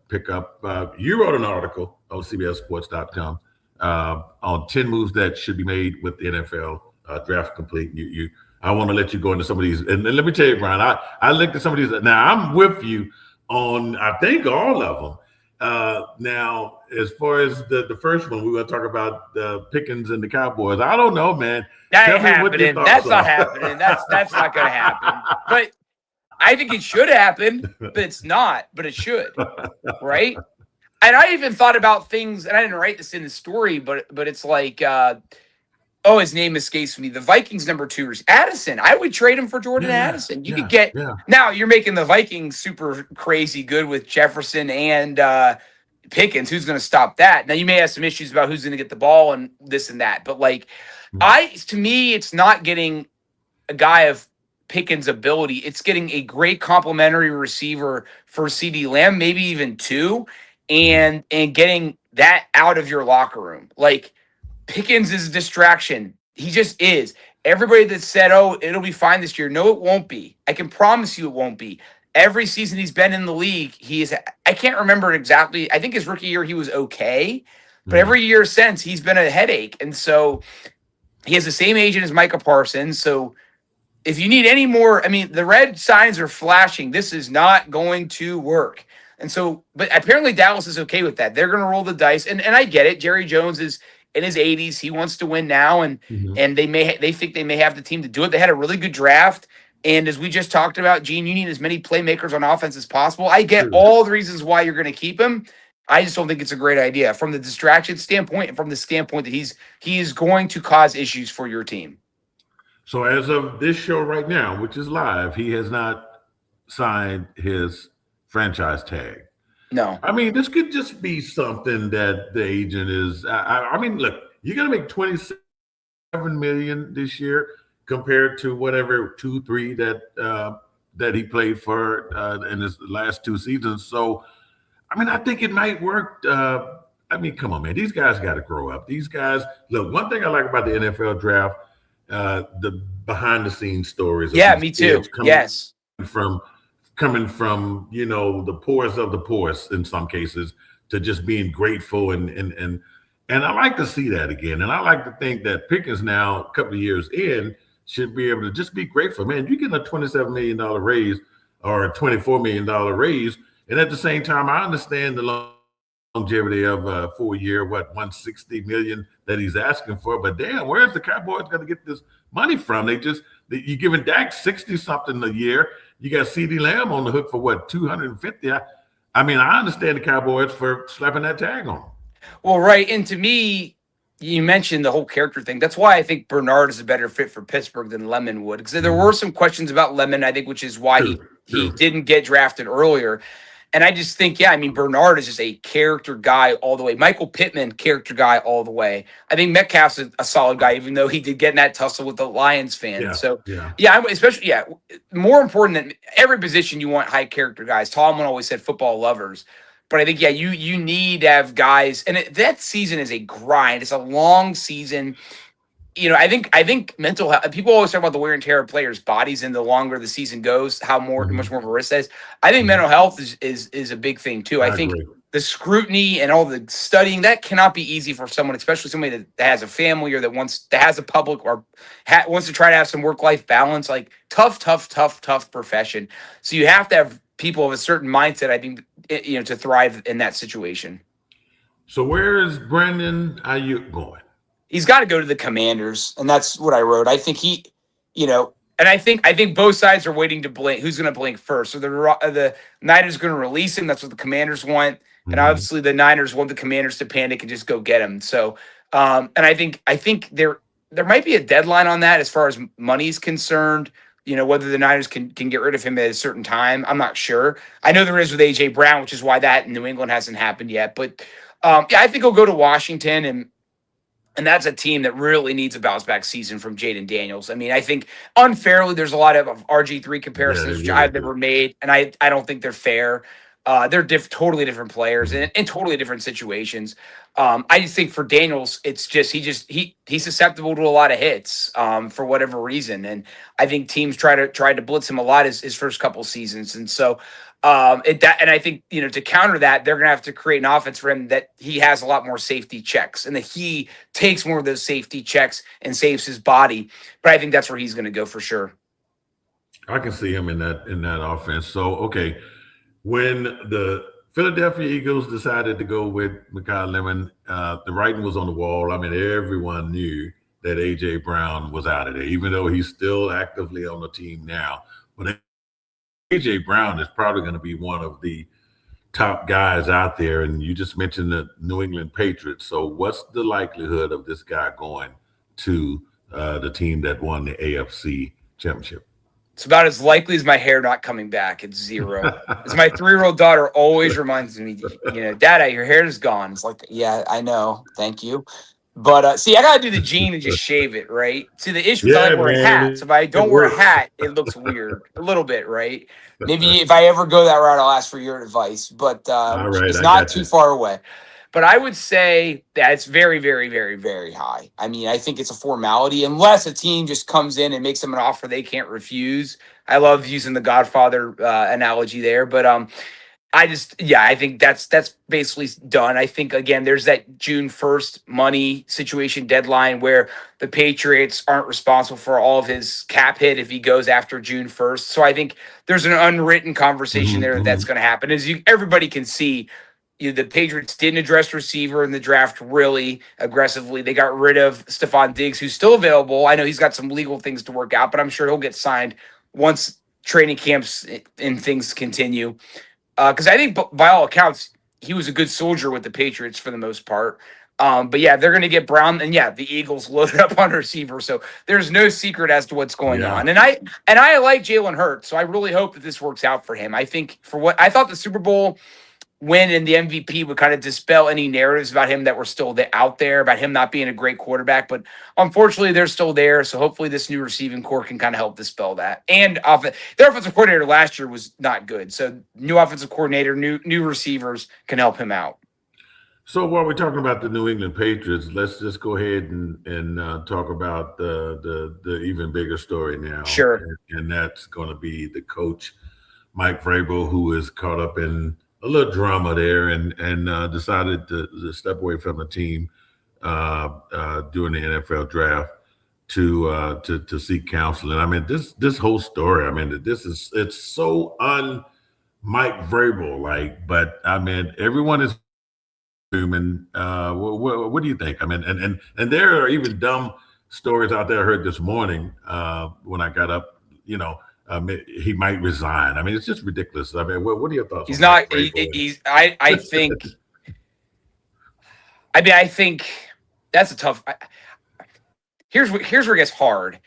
S1: pick up. You wrote an article on CBSSports.com on 10 moves that should be made with the NFL draft complete. I want to let you go into some of these. And let me tell you, Brian, I looked at some of these. Now, I'm with you on, I think, all of them. Now, as far as the first one, we're going to talk about the Pickens and the Cowboys. I don't know, man.
S2: That ain't happening. That's not happening. That's not going to happen. But I think it should happen, but it's not. But it should, right? And I even thought about things, and I didn't write this in the story, but it's like his name escapes me. The Vikings number 2 Addison. I would trade him for Jordan Addison. You could get now. You're making the Vikings super crazy good with Jefferson and Pickens. Who's going to stop that? Now you may have some issues about who's going to get the ball and this and that, but to me, it's not getting a guy of Pickens' ability. It's getting a great complementary receiver for CeeDee Lamb, maybe even 2, and getting that out of your locker room. Like, Pickens is a distraction. He just is. Everybody that said, oh, it'll be fine this year. No, it won't be. I can promise you it won't be. Every season he's been in the league, I can't remember exactly. I think his rookie year he was okay. But every year since, he's been a headache. And so he has the same agent as Micah Parsons. So if you need any more, the red signs are flashing. This is not going to work. And so, but apparently Dallas is okay with that. They're going to roll the dice. And I get it. Jerry Jones is in his 80s. He wants to win now. And they think they may have the team to do it. They had a really good draft. And as we just talked about, Gene, you need as many playmakers on offense as possible. I get all the reasons why you're going to keep him. I just don't think it's a great idea from the distraction standpoint and from the standpoint that he is going to cause issues for your team.
S1: So as of this show right now, which is live, he has not signed his franchise tag.
S2: No.
S1: This could just be something that the agent is. Look, you're going to make $27 million this year compared to whatever 2-3 that he played for in his last 2 seasons. So, I think it might work. Come on, man. These guys got to grow up. These guys, look, one thing I like about the NFL draft, the behind the scenes stories.
S2: Yeah, me too. Yes.
S1: Coming from the poorest of the poorest in some cases to just being grateful and I like to see that again. And I like to think that Pickens now, a couple of years in, should be able to just be grateful. Man, you get a $27 million raise or a $24 million raise, and at the same time, I understand the longevity of a 4-year, $160 million that he's asking for. But damn, where's the Cowboys going to get this money from? You're giving Dak 60 something a year. You got CeeDee Lamb on the hook for what, 250? I understand the Cowboys for slapping that tag on them.
S2: Well, right. And to me, you mentioned the whole character thing. That's why I think Bernard is a better fit for Pittsburgh than Lemon would. Because there were some questions about Lemon, I think, which is why he didn't get drafted earlier. And I just think, Bernard is just a character guy all the way. Michael Pittman, character guy all the way. I think Metcalf's a solid guy, even though he did get in that tussle with the Lions fan. More important than every position, you want high character guys. Tomlin always said football lovers. But I think, you need to have guys. And that season is a grind. It's a long season. I think mental health. People always talk about the wear and tear of players' bodies, and the longer the season goes, how much more of a risk that is. I think mental health is a big thing too. I
S1: I
S2: think
S1: agree.
S2: the scrutiny and all the studying that cannot be easy for someone, especially somebody that has a family or that has a public or wants to try to have some work life balance. Like tough profession. So you have to have people of a certain mindset. I think to thrive in that situation.
S1: So where is Brandon Ayuk going?
S2: He's got to go to the Commanders, and that's what I wrote. I think and I think both sides are waiting to blink. Who's going to blink first? So the Niners going to release him. That's what the Commanders want, and obviously the Niners want the Commanders to panic and just go get him. So, and I think there might be a deadline on that as far as money is concerned. Whether the Niners can get rid of him at a certain time, I'm not sure. I know there is with AJ Brown, which is why that in New England hasn't happened yet. But yeah, I think he'll go to Washington and that's a team that really needs a bounce back season from Jaden Daniels. I mean, I think unfairly, there's a lot of RG3 comparisons, which I've never made, and I don't think they're fair. They're totally different players and in totally different situations. I just think for Daniels, it's just he's susceptible to a lot of hits for whatever reason, and I think teams try to blitz him a lot his first couple seasons, and so. And I think, to counter that, they're going to have to create an offense for him that he has a lot more safety checks and that he takes more of those safety checks and saves his body. But I think that's where he's going to go for sure.
S1: I can see him in that offense. So, okay, when the Philadelphia Eagles decided to go with Mekhi Lemon, the writing was on the wall. I mean, everyone knew that A.J. Brown was out of there, even though he's still actively on the team now. But A.J. Brown is probably going to be one of the top guys out there. And you just mentioned the New England Patriots. So what's the likelihood of this guy going to the team that won the AFC Championship?
S2: It's about as likely as my hair not coming back. It's 0. As my 3-year-old daughter always reminds me, Dada, your hair is gone. It's like, yeah, I know. Thank you. But see, I gotta do the gene and just shave it, right? See, the issue is I like wearing hats. If I don't wear a hat, it looks weird a little bit, right? Maybe if I ever go that route, I'll ask for your advice. But it's not too far away. But I would say that it's very, very, very, very high. I mean, I think it's a formality unless a team just comes in and makes them an offer they can't refuse. I love using the Godfather analogy there, but I think that's basically done. I think, again, there's that June 1st money situation deadline where the Patriots aren't responsible for all of his cap hit if he goes after June 1st. So I think there's an unwritten conversation there that's going to happen. As everybody can see, the Patriots didn't address receiver in the draft really aggressively. They got rid of Stephon Diggs, who's still available. I know he's got some legal things to work out, but I'm sure he'll get signed once training camps and things continue. Because I think by all accounts, he was a good soldier with the Patriots for the most part. But yeah, they're going to get Brown, and yeah, the Eagles loaded up on receiver, so there's no secret as to what's going on. And I like Jalen Hurts, so I really hope that this works out for him. I think for what I thought the Super Bowl win and the MVP would kind of dispel any narratives about him that were still out there, about him not being a great quarterback. But unfortunately, they're still there. So hopefully this new receiving core can kind of help dispel that. And their offensive coordinator last year was not good. So new offensive coordinator, new receivers can help him out.
S1: So while we're talking about the New England Patriots, let's just go ahead and talk about the even bigger story now.
S2: Sure.
S1: And that's going to be the coach, Mike Vrabel, who is caught up in a little drama there and decided to step away from the team during the NFL draft to seek counseling. I mean, this whole story, I mean, it's so un-Mike Vrabel, but I mean, everyone is human. What do you think? I mean, and there are even dumb stories out there I heard this morning when I got up, he might resign. I mean, it's just ridiculous. I mean, what are your thoughts?
S2: He's not. I think. I mean, I think that's a tough. Here's where it gets hard.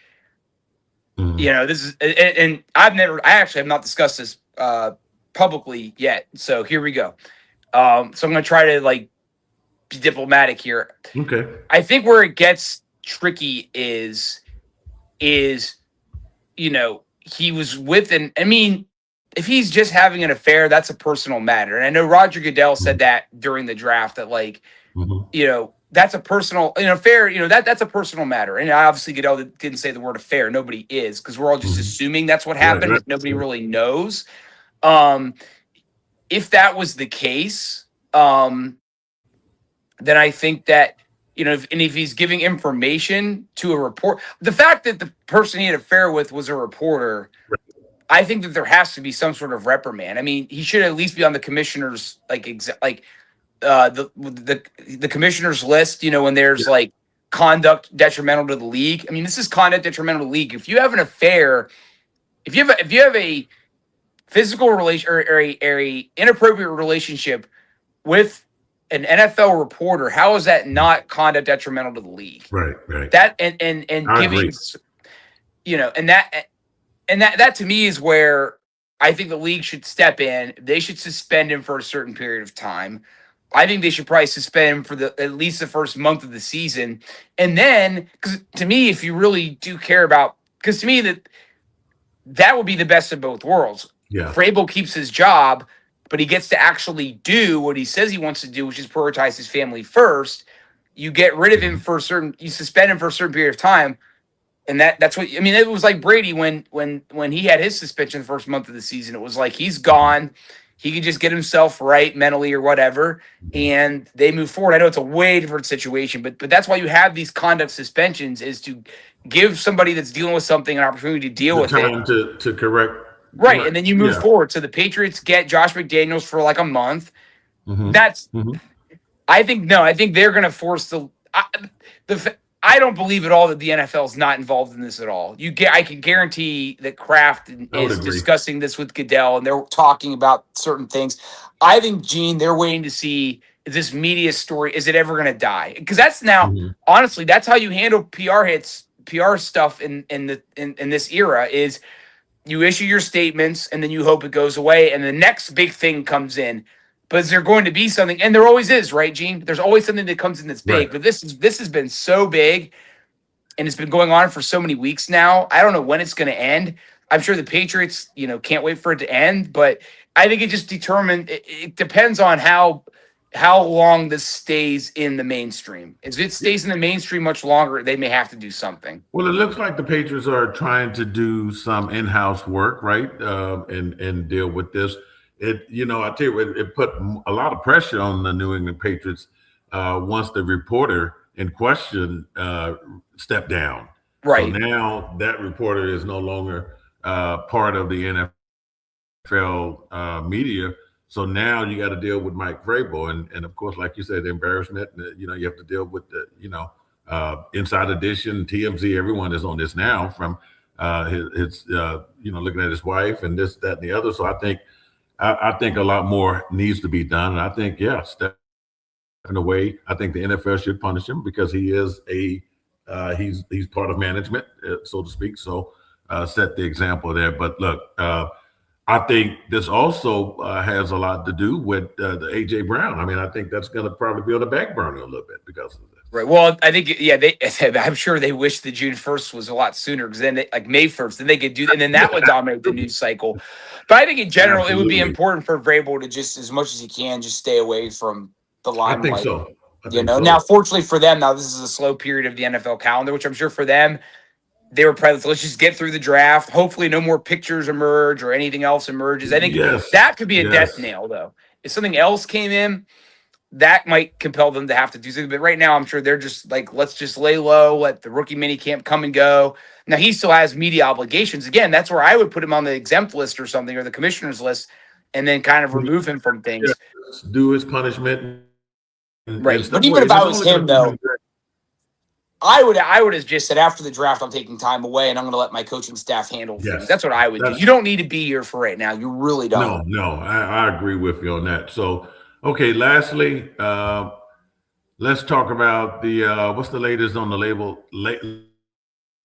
S2: This is, and I actually have not discussed this publicly yet. So here we go. So I'm going to try to be diplomatic here.
S1: Okay.
S2: I think where it gets tricky is he was with if he's just having an affair, that's a personal matter. And I know Roger Goodell said that during the draft that that's a personal, affair, that's a personal matter. And obviously Goodell didn't say the word affair. Nobody is, because we're all just assuming that's what happened,
S1: Right.
S2: but nobody really knows. Um, if that was the case, then I think that, if he's giving information to a report, the fact that the person he had an affair with was a reporter, I think that there has to be some sort of reprimand. I mean, he should at least be on the commissioner's the commissioner's list. When there's like conduct detrimental to the league. I mean, this is conduct detrimental to the league. If you have an affair, if you have a physical relation or a inappropriate relationship with an NFL reporter, how is that not conduct detrimental to the league?
S1: Right.
S2: That and
S1: I
S2: giving,
S1: agree.
S2: and that to me is where I think the league should step in. They should suspend him for a certain period of time. I think they should probably suspend him for at least the first month of the season. And then, because to me, if you really do care about, because to me that would be the best of both worlds.
S1: Yeah.
S2: Vrabel keeps his job, but he gets to actually do what he says he wants to do, which is prioritize his family first. You get rid of him you suspend him for a certain period of time. And that's what, I mean, it was like Brady when he had his suspension the first month of the season. It was like he's gone. He can just get himself right mentally or whatever, and they move forward. I know it's a way different situation, but that's why you have these conduct suspensions, is to give somebody that's dealing with something an opportunity to deal with
S1: time
S2: it.
S1: to correct.
S2: Right, and then you move forward. So the Patriots get Josh McDaniels for like a month. That's, I think they're going to force I don't believe at all that the NFL is not involved in this at all. I can guarantee that Kraft is discussing this with Goodell, and they're talking about certain things. I think, Gene, they're waiting to see, is this media story, is it ever going to die? Because that's now, honestly, that's how you handle PR stuff in this era. Is you issue your statements and then you hope it goes away, and the next big thing comes in. But is there going to be something? And there always is, right, Gene? There's always something that comes in that's big. Right. But this has been so big, and it's been going on for so many weeks now. I don't know when it's going to end. I'm sure the Patriots, can't wait for it to end. But I think it just it depends on how long this stays in the mainstream. If it stays in the mainstream much longer, they may have to do something.
S1: Well, it looks like the Patriots are trying to do some in-house work, right, and deal with this. I tell you, it put a lot of pressure on the New England Patriots once the reporter in question stepped down.
S2: Right.
S1: So now that reporter is no longer part of the NFL media. So now you got to deal with Mike Vrabel, and of course, like you said, the embarrassment. You have to deal with the Inside Edition, TMZ. Everyone is on this now from his looking at his wife and this, that, and the other. So I think a lot more needs to be done, and I think stepping away. I think the NFL should punish him because he is he's part of management, so to speak. So set the example there. But look. I think this also has a lot to do with the A.J. Brown. I mean, I think that's going to probably be on the back burner a little bit because of this.
S2: Right. Well, I think, I'm sure they wish the June 1st was a lot sooner, because then May 1st, then they could do, and then that would dominate the news cycle. But I think in general, Absolutely. It would be important for Vrabel to just, as much as he can, just stay away from the limelight.
S1: I think so.
S2: Now, fortunately for them, this is a slow period of the NFL calendar, which I'm sure for them, they were probably, let's just get through the draft. Hopefully no more pictures emerge or anything else emerges. I think that could be a death nail, though. If something else came in, that might compel them to have to do something. But right now, I'm sure they're just like, let's just lay low, let the rookie mini camp come and go. Now, he still has media obligations. Again, that's where I would put him on the exempt list or something, or the commissioner's list, and then kind of remove him from things.
S1: Do his punishment.
S2: Right. But even if I was him, though, I would have just said, after the draft, I'm taking time away and I'm going to let my coaching staff handle things. That's what I would do. You don't need to be here for right now. You really don't.
S1: No, I agree with you on that. So, okay, lastly, let's talk about the what's the latest on the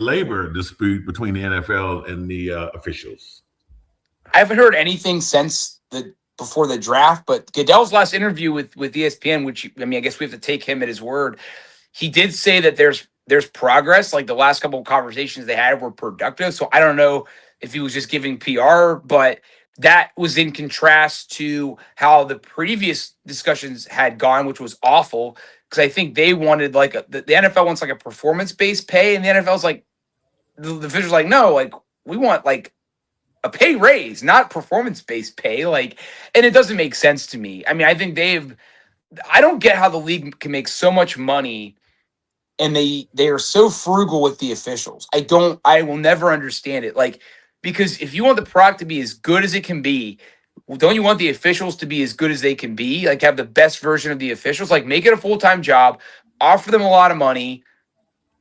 S1: labor dispute between the NFL and the officials.
S2: I haven't heard anything since before the draft, but Goodell's last interview with ESPN, which, I guess we have to take him at his word. He did say that there's progress. Like, the last couple of conversations they had were productive. So I don't know if he was just giving PR, but that was in contrast to how the previous discussions had gone, which was awful. because I think they wanted like the NFL wants like a performance-based pay, and the NFL's like the officials like, no, like we want like a pay raise, not performance-based pay. Like, and it doesn't make sense to me. I mean, I think I don't get how the league can make so much money and they are so frugal with the officials. I will never understand it. Like, because if you want the product to be as good as it can be, don't you want the officials to be as good as they can be? Like, have the best version of the officials? Like, make it a full-time job, offer them a lot of money,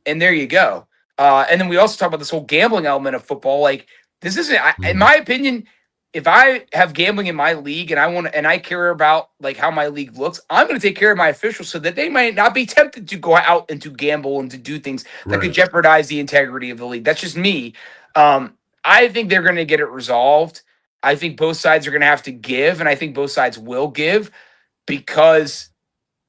S2: and there you go. And then we also talk about this whole gambling element of football. Like, this isn't, in my opinion, if I have gambling in my league and I care about like how my league looks, I'm going to take care of my officials so that they might not be tempted to go out and to gamble and to do things that could jeopardize the integrity of the league. That's just me. I think they're going to get it resolved. I think both sides are going to have to give, and I think both sides will give because,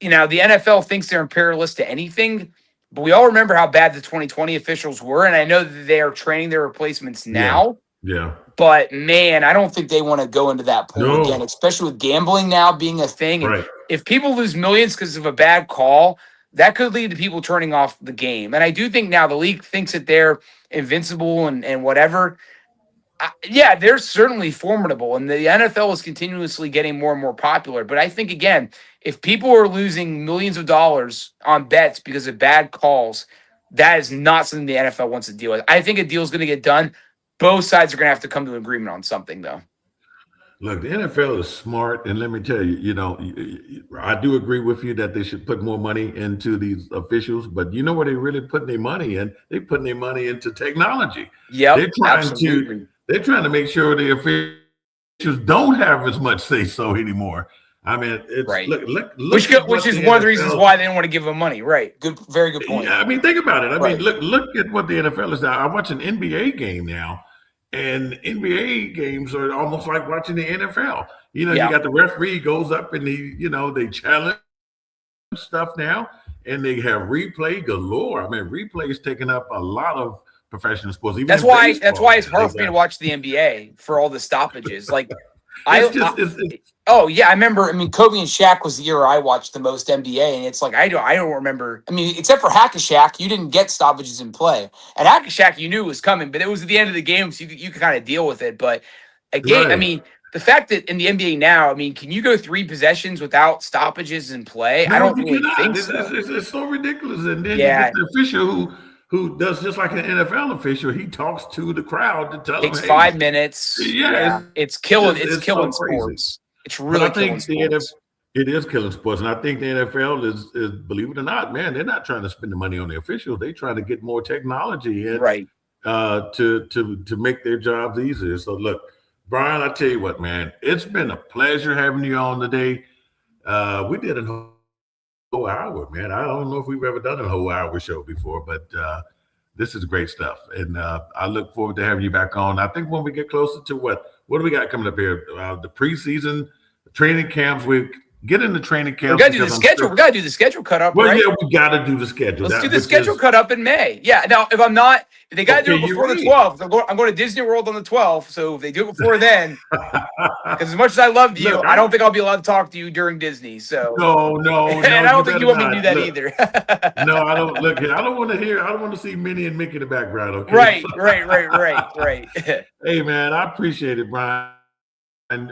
S2: the NFL thinks they're imperialist to anything, but we all remember how bad the 2020 officials were, and I know that they are training their replacements now.
S1: Yeah.
S2: But, man, I don't think they want to go into that pool again, especially with gambling now being a thing. And if people lose millions because of a bad call, that could lead to people turning off the game. And I do think now the league thinks that they're invincible and whatever. Yeah, they're certainly formidable, and the NFL is continuously getting more and more popular. But I think, again, if people are losing millions of dollars on bets because of bad calls, that is not something the NFL wants to deal with. I think a deal is going to get done. Both sides are going to have to come to an agreement on something, though.
S1: Look, the NFL is smart, and let me tell you, I do agree with you that they should put more money into these officials, but you know where they really putting their money in? They're putting their money into technology.
S2: Yeah,
S1: they're trying to make sure the officials don't have as much say so anymore. I mean, it's look
S2: which is one of the reasons why they didn't want to give them money. Right. Good, very good point.
S1: Yeah, I mean, think about it. I mean, look at what the NFL is now. I watch an NBA game now, and NBA games are almost like watching the NFL. You got the referee goes up and they challenge stuff now, and they have replay galore. I mean, replay is taking up a lot of professional sports. Even
S2: that's why it's hard for me to watch the NBA for all the stoppages. Like, I remember. I mean, Kobe and Shaq was the year I watched the most NBA, and it's like I don't remember. I mean, except for Hack-a-Shaq, you didn't get stoppages in play, and Hack-a-Shaq you knew was coming, but it was at the end of the game, so you could kind of deal with it. But again, I mean, the fact that in the NBA now, I mean, can you go 3 possessions without stoppages in play?
S1: No,
S2: I don't really think so.
S1: It's so ridiculous, and then you get the official who does just like an NFL official. He talks to the crowd to tell them.
S2: Takes 5 minutes.
S1: Yeah,
S2: it's killing. It's killing sports. It's really killing sports.
S1: It is killing sports, and I think the NFL is, believe it or not, man, they're not trying to spend the money on the officials. They're trying to get more technology in, to make their jobs easier. So look, Brian, I tell you what, man, it's been a pleasure having you on today. We did a whole hour, man. I don't know if we've ever done a whole hour show before, but this is great stuff, and I look forward to having you back on. I think when we get closer to what do we got coming up here? The preseason, the training camps. We get into training camps.
S2: We got to do the schedule. We got to do the schedule cut up.
S1: Well,
S2: right?
S1: Yeah, we got to do the schedule.
S2: Let's do the schedule cut up in May. Yeah. Now, if they got to do it before the 12th, I'm going to Disney World on the 12th. So if they do it before then, because as much as I love you, I don't think I'll be allowed to talk to you during Disney. So
S1: no,
S2: and I don't think you want me to do that either.
S1: No, I don't. Look, I don't want to see Minnie and Mickey in the background. Okay.
S2: Right.
S1: Hey, man, I appreciate it, Brian. And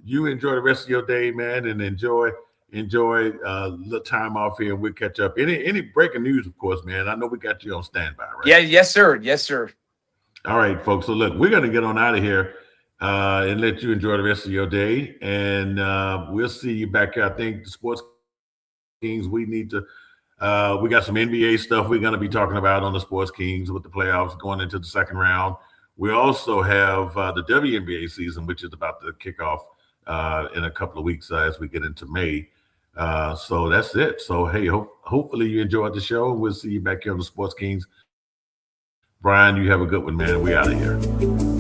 S1: you enjoy the rest of your day, man, and enjoy the time off here, and we'll catch up. Any breaking news, of course, man. I know we got you on standby, right?
S2: Yeah, yes, sir.
S1: All right, folks. So look, we're gonna get on out of here and let you enjoy the rest of your day, and we'll see you back here. I think the Sports Kings, we need to. We got some NBA stuff we're gonna be talking about on the Sports Kings with the playoffs going into the second round. We also have the WNBA season, which is about to kick off in a couple of weeks as we get into May. So that's it. So, hey, hopefully you enjoyed the show. We'll see you back here on the Sports Kings. Brian, you have a good one, man. We out of here.